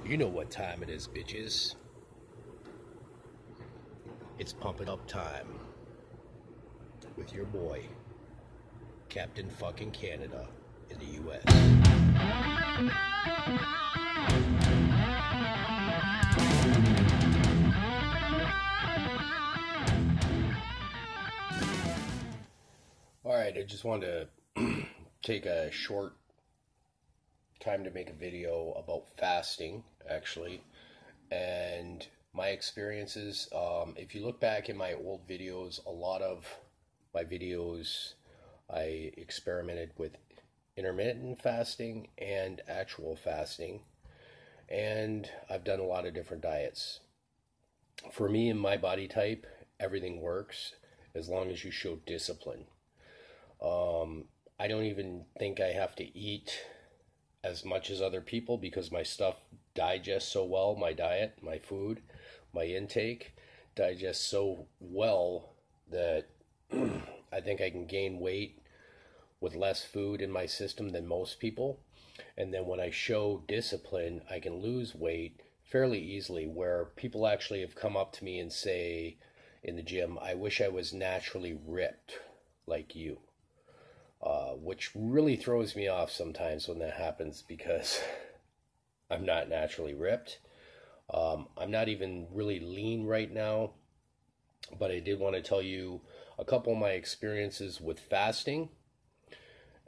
You know what time it is, bitches. It's pump it up time with your boy, Captain fucking Canada in the US. Alright, I just wanted to take a short time to make a video about fasting, actually, and my experiences. If you look back in my old videos, a lot of my videos I experimented with intermittent fasting and actual fasting, and I've done a lot of different diets. For me and my body type, everything works as long as you show discipline. I don't even think I have to eat as much as other people because my stuff digests so well. My diet, my food, my intake digests so well that I think I can gain weight with less food in my system than most people. And then when I show discipline, I can lose weight fairly easily, where people actually have come up to me and say in the gym, I wish I was naturally ripped like you. Which really throws me off sometimes when that happens, because I'm not naturally ripped. I'm not even really lean right now, but I did want to tell you a couple of my experiences with fasting,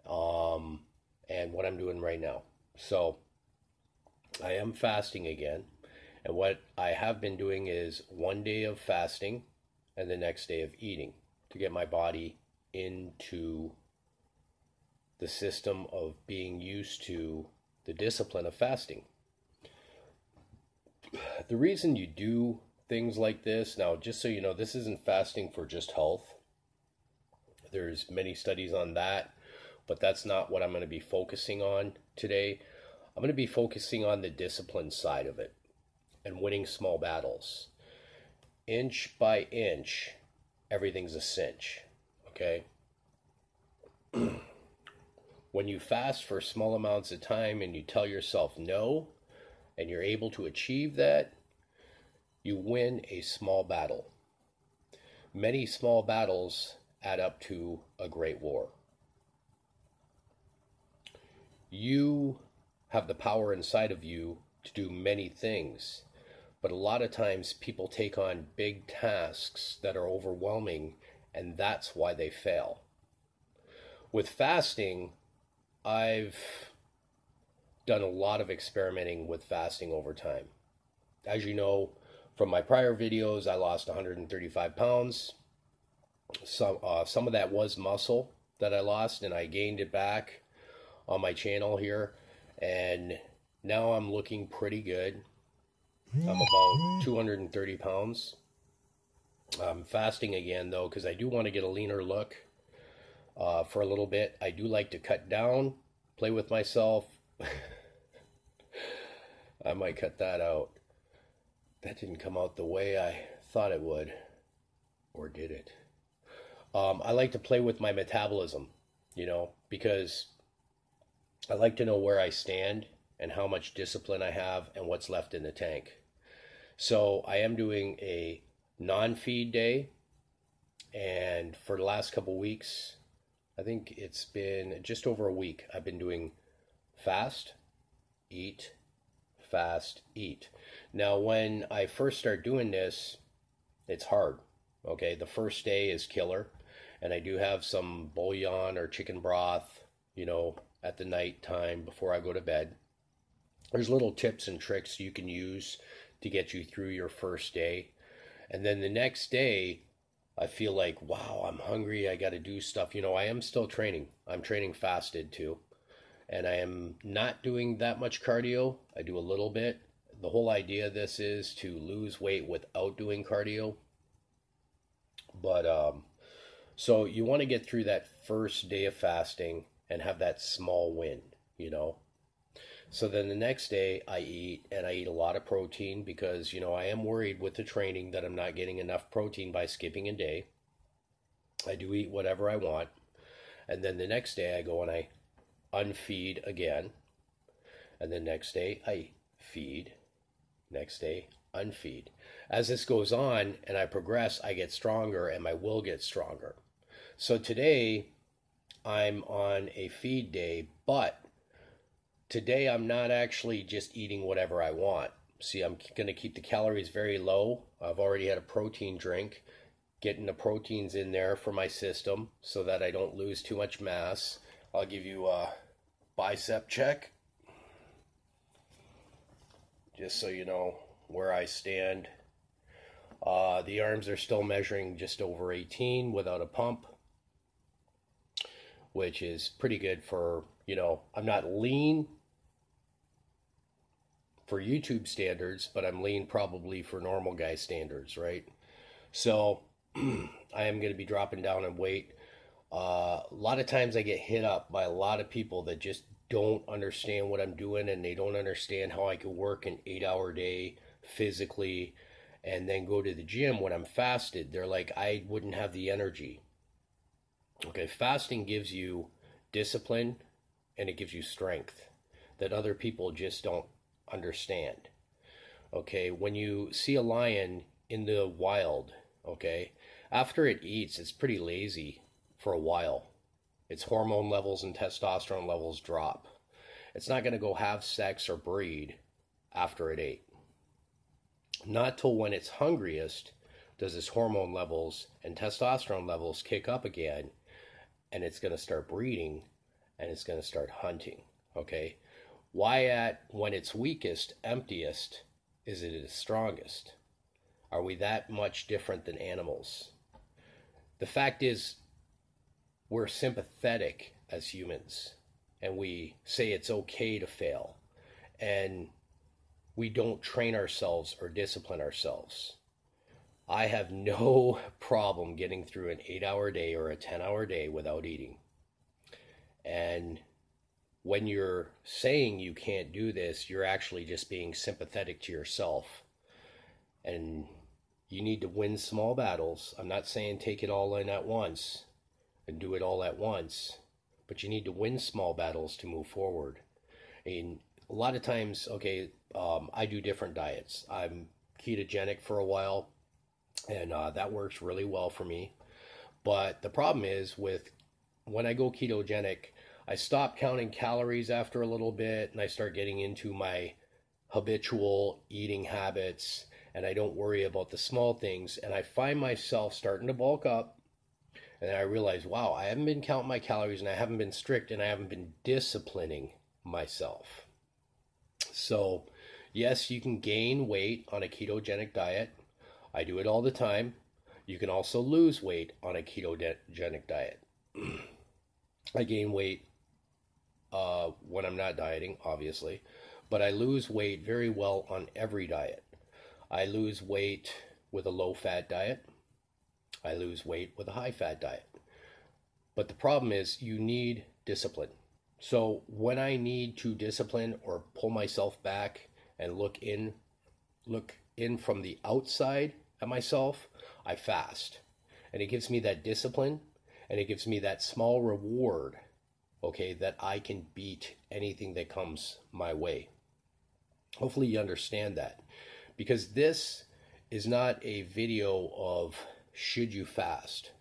and what I'm doing right now. So I am fasting again, and what I have been doing is one day of fasting and the next day of eating to get my body into the system of being used to the discipline of fasting. The reason you do things like this, now just so you know, this isn't fasting for just health. There's many studies on that, but that's not what I'm going to be focusing on today. I'm going to be focusing on the discipline side of it and winning small battles. Inch by inch, everything's a cinch, okay? When you fast for small amounts of time and you tell yourself no, and you're able to achieve that, you win a small battle. Many small battles add up to a great war. You have the power inside of you to do many things, but a lot of times people take on big tasks that are overwhelming, and that's why they fail. With fasting, I've done a lot of experimenting with fasting over time. As you know from my prior videos, I lost 135 pounds. Some of that was muscle that I lost, and I gained it back on my channel here. And now I'm looking pretty good. I'm about 230 pounds. I'm fasting again, though, because I do want to get a leaner look. For a little bit. I do like to cut down, play with myself. I might cut that out. That didn't come out the way I thought it would. Or did it? I like to play with my metabolism, because I like to know where I stand and how much discipline I have and what's left in the tank. So I am doing a non-feed day, and for the last couple weeks, I think it's been just over a week, I've been doing fast, eat, fast, eat. Now, when I first start doing this, it's hard, okay? The first day is killer, and I do have some bouillon or chicken broth, at the night time before I go to bed. There's little tips and tricks you can use to get you through your first day. And then the next day, I feel like, wow, I'm hungry, I got to do stuff. I am still training. I'm training fasted too. And I am not doing that much cardio. I do a little bit. The whole idea of this is to lose weight without doing cardio. But, so you want to get through that first day of fasting and have that small win, So then the next day I eat, and I eat a lot of protein because, I am worried with the training that I'm not getting enough protein by skipping a day. I do eat whatever I want. And then the next day I go and I unfeed again. And the next day I feed. Next day, unfeed. As this goes on and I progress, I get stronger and my will gets stronger. So today, I'm on a feed day, but today I'm not actually just eating whatever I want. See, I'm going to keep the calories very low. I've already had a protein drink, getting the proteins in there for my system so that I don't lose too much mass. I'll give you a bicep check, just so you know where I stand. The arms are still measuring just over 18 without a pump, which is pretty good for, I'm not lean for YouTube standards, but I'm lean probably for normal guy standards, right? So I am going to be dropping down in weight. A lot of times I get hit up by a lot of people that just don't understand what I'm doing, and they don't understand how I can work an 8-hour day physically and then go to the gym when I'm fasted. They're like, I wouldn't have the energy. Okay, fasting gives you discipline and it gives you strength that other people just don't understand. Okay, when you see a lion in the wild, okay, after it eats, it's pretty lazy for a while. Its hormone levels and testosterone levels drop. It's not going to go have sex or breed after it ate. Not till when it's hungriest does its hormone levels and testosterone levels kick up again, and it's going to start breeding and it's going to start hunting. Okay, why at when it's weakest, emptiest, is it its strongest? Are we that much different than animals? The fact is, we're sympathetic as humans, and we say it's okay to fail, and we don't train ourselves or discipline ourselves. I have no problem getting through an 8-hour day or a 10-hour day without eating. And when you're saying you can't do this, you're actually just being sympathetic to yourself. And you need to win small battles. I'm not saying take it all in at once and do it all at once, but you need to win small battles to move forward. And a lot of times, okay, I do different diets. I'm ketogenic for a while, and that works really well for me. But the problem is with when I go ketogenic, I stop counting calories after a little bit, and I start getting into my habitual eating habits, and I don't worry about the small things, and I find myself starting to bulk up, and I realize, wow, I haven't been counting my calories, and I haven't been strict, and I haven't been disciplining myself. So yes, you can gain weight on a ketogenic diet. I do it all the time. You can also lose weight on a ketogenic diet. I gain weight when I'm not dieting, obviously, but I lose weight very well on every diet. I lose weight with a low-fat diet. I lose weight with a high-fat diet. But the problem is you need discipline. So when I need to discipline or pull myself back and look in from the outside at myself, I fast. And it gives me that discipline, and it gives me that small reward, okay, that I can beat anything that comes my way. Hopefully you understand that, because this is not a video of should you fast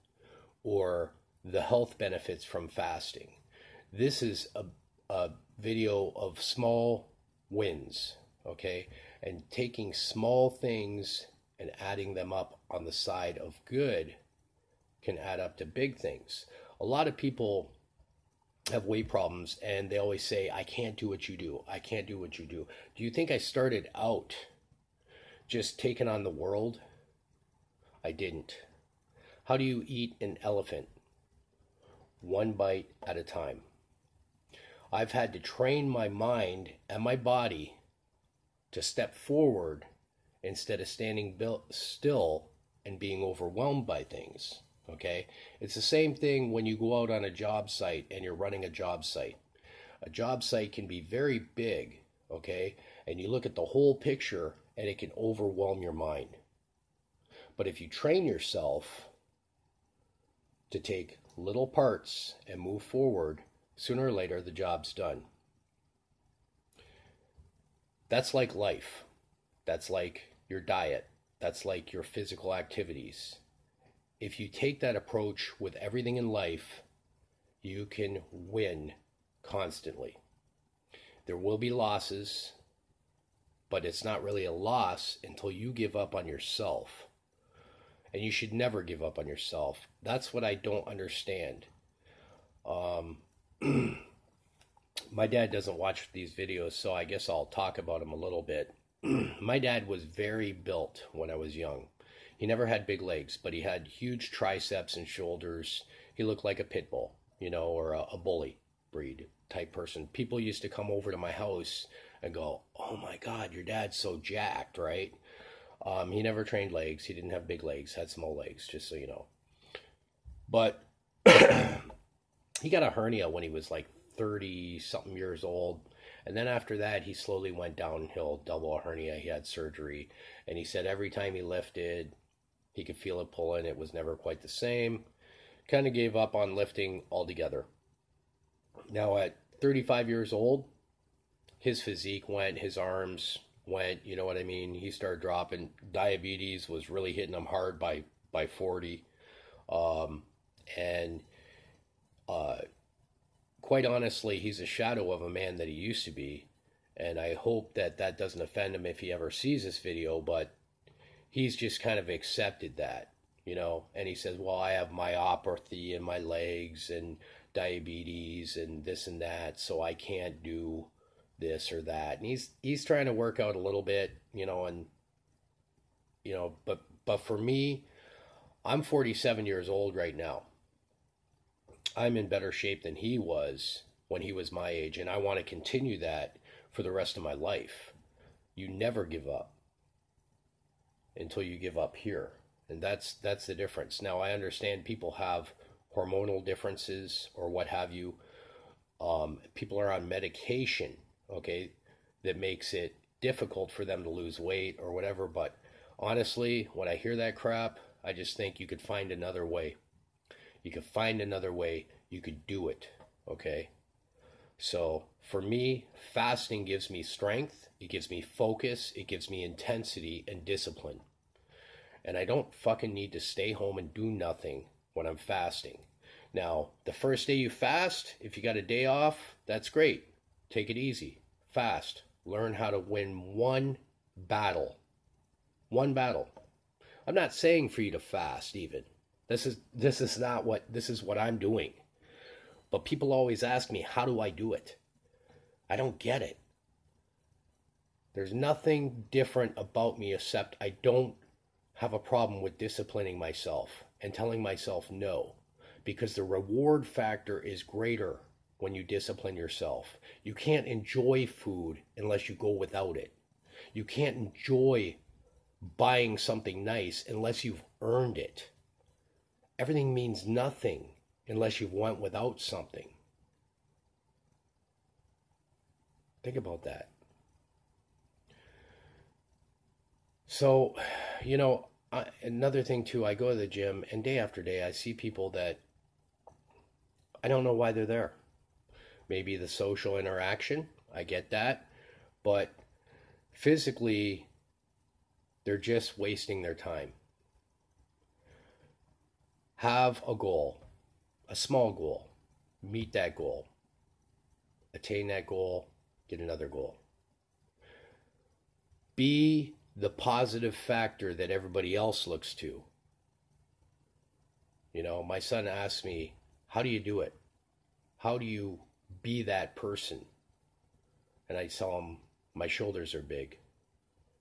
or the health benefits from fasting. This is a video of small wins, okay, and taking small things and adding them up on the side of good can add up to big things. A lot of people have weight problems and they always say, I can't do what you do. I can't do what you do. Do you think I started out just taking on the world? I didn't. How do you eat an elephant? One bite at a time. I've had to train my mind and my body to step forward instead of standing still and being overwhelmed by things. Okay? It's the same thing when you go out on a job site and you're running a job site. A job site can be very big, okay? And you look at the whole picture and it can overwhelm your mind. But if you train yourself to take little parts and move forward, sooner or later the job's done. That's like life. That's like your diet. That's like your physical activities. If you take that approach with everything in life, you can win constantly. There will be losses, but it's not really a loss until you give up on yourself. And you should never give up on yourself. That's what I don't understand. My dad doesn't watch these videos, so I guess I'll talk about him a little bit. My dad was very built when I was young. He never had big legs, but he had huge triceps and shoulders. He looked like a pit bull, or a bully breed type person. People used to come over to my house and go, "Oh my God, your dad's so jacked," right? He never trained legs. He didn't have big legs, had small legs, just so you know. But he got a hernia when he was like 30 something years old. And then after that, he slowly went downhill, double a hernia. He had surgery. And he said every time he lifted, he could feel it pulling. It was never quite the same. Kind of gave up on lifting altogether. Now at 35 years old, his physique went, his arms went, you know what I mean? He started dropping. Diabetes was really hitting him hard by 40. Quite honestly, he's a shadow of a man that he used to be. And I hope that that doesn't offend him if he ever sees this video, but he's just kind of accepted that, and he says, well, I have myopathy in my legs and diabetes and this and that, so I can't do this or that. And he's trying to work out a little bit, but for me, I'm 47 years old right now. I'm in better shape than he was when he was my age, and I want to continue that for the rest of my life. You never give up until you give up here, and that's the difference. Now, I understand people have hormonal differences or what have you. People are on medication, okay, that makes it difficult for them to lose weight or whatever, but honestly, when I hear that crap, I just think you could find another way. You could find another way. You could do it, okay? So for me, fasting gives me strength. It gives me focus. It gives me intensity and discipline. And I don't fucking need to stay home and do nothing when I'm fasting. Now, the first day you fast, if you got a day off, that's great. Take it easy. Fast. Learn how to win one battle. One battle. I'm not saying for you to fast even. This is what I'm doing. But people always ask me, how do I do it? I don't get it. There's nothing different about me except I don't have a problem with disciplining myself and telling myself no, because the reward factor is greater when you discipline yourself. You can't enjoy food unless you go without it. You can't enjoy buying something nice unless you've earned it. Everything means nothing unless you've went without something. Think about that. So, another thing too, I go to the gym and day after day I see people that I don't know why they're there. Maybe the social interaction, I get that, but physically they're just wasting their time. Have a goal, a small goal, meet that goal, attain that goal, get another goal. Be the positive factor that everybody else looks to. My son asks me, how do you do it? How do you be that person? And I tell him, my shoulders are big.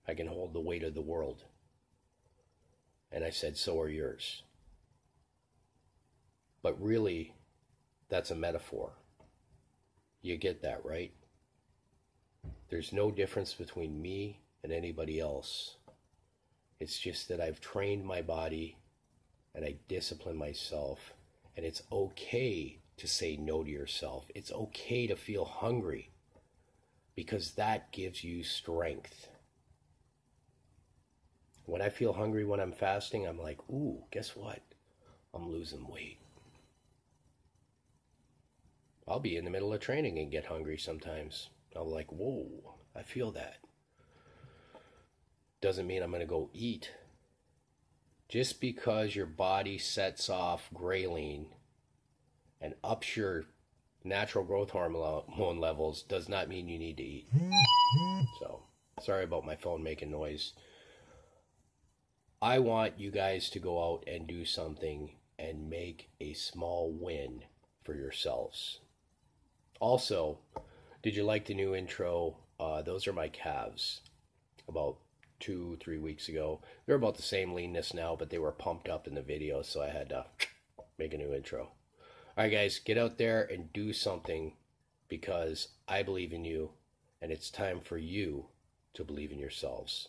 I can hold the weight of the world. And I said, so are yours. But really, that's a metaphor. You get that, right? There's no difference between me and anybody else. It's just that I've trained my body and I discipline myself. And it's okay to say no to yourself. It's okay to feel hungry because that gives you strength. When I feel hungry when I'm fasting, I'm like, ooh, guess what? I'm losing weight. I'll be in the middle of training and get hungry sometimes. I'm like, whoa, I feel that. doesn't mean I'm going to go eat. Just because your body sets off ghrelin and ups your natural growth hormone levels does not mean you need to eat. So, sorry about my phone making noise. I want you guys to go out and do something and make a small win for yourselves. Also, did you like the new intro? Those are my calves. About 2-3 weeks ago. They're about the same leanness now, but they were pumped up in the video, so I had to make a new intro. Alright guys, get out there and do something, because I believe in you, and it's time for you to believe in yourselves.